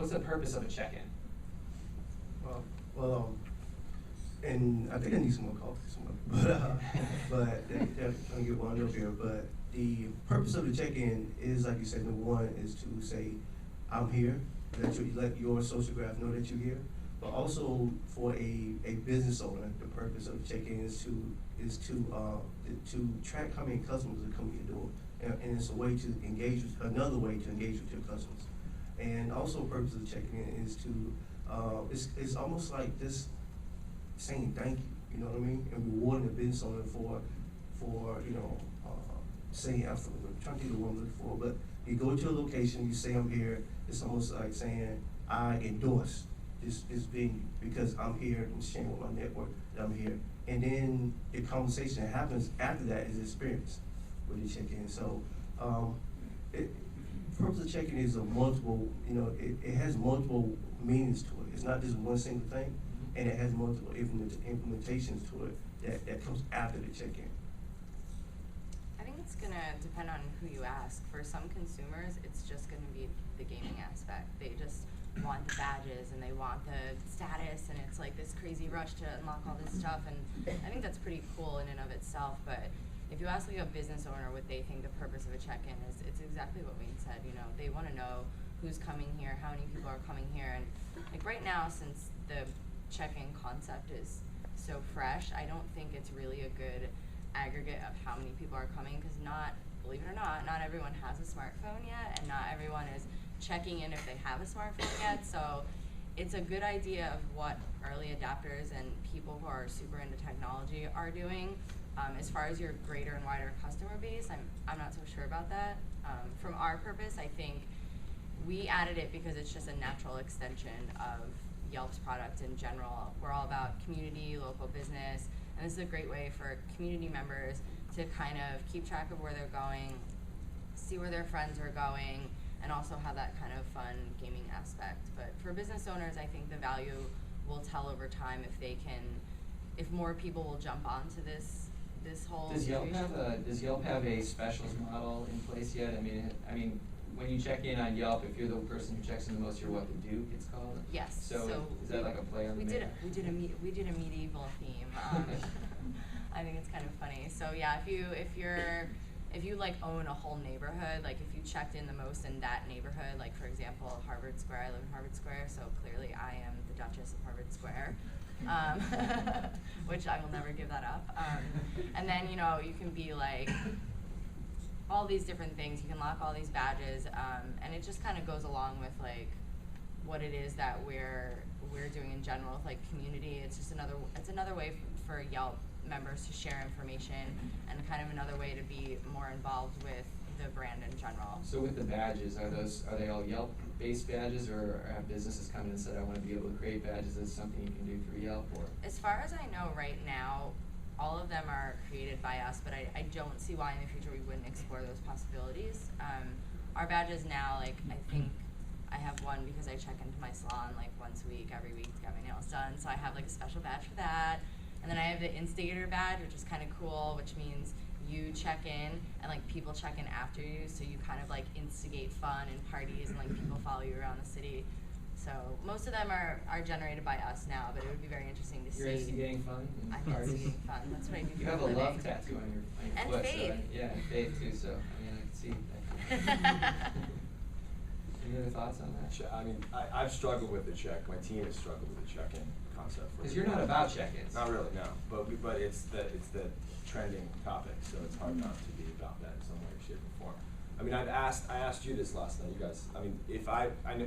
So what's the purpose of a check-in? And I think I need some more coffee, but they're trying to get one up here. But the purpose of the check-in is, like you said, number one is to say, I'm here, let your social graph know that you're here. But also for a business owner, the purpose of the check-in is to track how many customers are coming to your door, and it's a way to engage with, another way to engage with your customers. And also, the purpose of the check-in is to it's almost like this saying thank you, you know what I mean, and rewarding the business owner for saying, I'm trying to think of what I'm looking for, but you go to a location, you say I'm here. It's almost like saying I endorse this venue because I'm here and sharing with my network that I'm here. And then the conversation that happens after that is experience with the check-in. So the purpose of check-in is a multiple, it has multiple meanings to it. It's not just one single thing, and it has multiple implementations to it that comes after the check-in. I think it's gonna depend on who you ask. For some consumers, it's just gonna be the gaming aspect. They just want the badges and they want the status, and it's like this crazy rush to unlock all this stuff, and I think that's pretty cool in and of itself. But if you ask like a business owner what they think the purpose of a check-in is, it's exactly what Wayne said. They want to know who's coming here, how many people are coming here, and like right now, since the check-in concept is so fresh, I don't think it's really a good aggregate of how many people are coming, because believe it or not everyone has a smartphone yet, and not everyone is checking in if they have a smartphone yet. So it's a good idea of what early adapters and people who are super into technology are doing. As far as your greater and wider customer base, I'm not so sure about that. From our purpose, I think we added it because it's just a natural extension of Yelp's product in general. We're all about community, local business, and this is a great way for community members to kind of keep track of where they're going, see where their friends are going, and also have that kind of fun gaming aspect. But for business owners, I think the value will tell over time if more people will jump onto this whole situation. Does Yelp have a specials model in place yet? I mean, when you check in on Yelp, if you're the person who checks in the most, you're what, the Duke, it's called? Yes. So is that like a play on the name? We did a medieval theme. I think it's kind of funny. So yeah, if you like own a whole neighborhood, like if you checked in the most in that neighborhood, like for example, Harvard Square, I live in Harvard Square, so clearly I am the Duchess of Harvard Square, which I will never give that up. And then, you can be like, all these different things, you can lock all these badges, and it just kind of goes along with like what it is that we're doing in general with like community. It's just another way for Yelp members to share information, and kind of another way to be more involved with the brand in general. So with the badges, are they all Yelp-based badges, or have businesses come in and said, I want to be able to create badges? Is something you can do through Yelp? Or as far as I know right now, all of them are created by us, but I don't see why in the future we wouldn't explore those possibilities. Our badges now, like I think I have one because I check into my salon like once a week, every week to get my nails done. So I have like a special badge for that. And then I have the instigator badge, which is kind of cool, which means you check in and like people check in after you, so you kind of like instigate fun and parties, and like people follow you around the city. So most of them are generated by us now, but it would be very interesting to see. You're instigating fun? I'm instigating fun. That's what I do for You have a living. love tattoo on your and foot. Faith. So yeah, and Faith too, so I can see that. Any other thoughts on that? I've struggled with the check. My team has struggled with the check-in concept. Because you're not about check-ins. Not really, no. But it's the trending topic, so it's hard not to be about that in some way, shape, or form. I asked you this last night, you guys.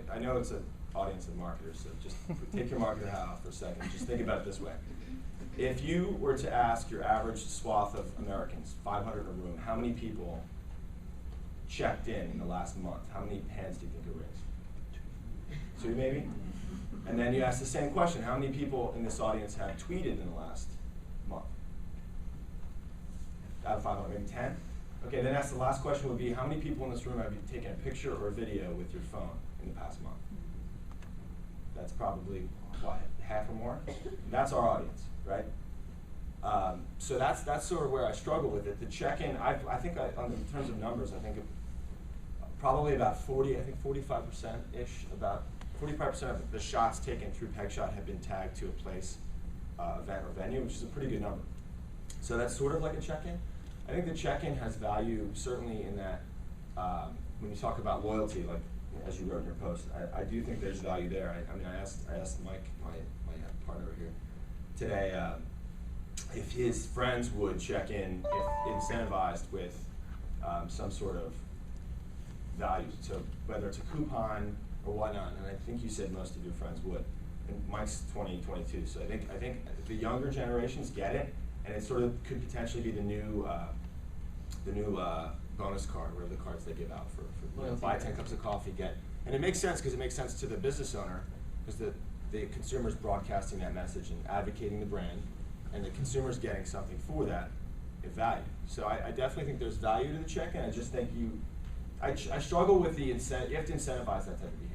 I know it's an audience of marketers, so just take your marketer hat off for a second. Just think about it this way. If you were to ask your average swath of Americans, 500 in a room, how many people checked in the last month, how many hands do you think it raised? 2 maybe? And then you ask the same question, how many people in this audience have tweeted in the last month? Out of 500, maybe 10? Okay, then that's the last question would be, how many people in this room have you taken a picture or a video with your phone in the past month? That's probably, what, half or more? That's our audience, right? So that's sort of where I struggle with it. The check-in, I think in terms of numbers, I think probably about 45%-ish about 45% of the shots taken through PegShot have been tagged to a place, event, or venue, which is a pretty good number. So that's sort of like a check-in. I think the check-in has value certainly in that when you talk about loyalty, like as you wrote in your post, I do think there's value there. I mean, I asked Mike, my partner over here, today, if his friends would check in, if incentivized with some sort of value, so whether it's a coupon or whatnot, and I think you said most of your friends would. And Mike's 22, so I think the younger generations get it, and it sort of could potentially be the new bonus card, whatever the cards they give out for buy 10 cups of coffee, get. And it makes sense because it makes sense to the business owner, because the consumer's broadcasting that message and advocating the brand, and the consumer's getting something for that value. So I definitely think there's value to the check-in. I just think I struggle with the incentive. You have to incentivize that type of behavior.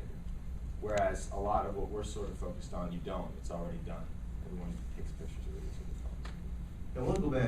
Whereas a lot of what we're sort of focused on, you don't. It's already done. Everyone takes pictures of it. I want to go back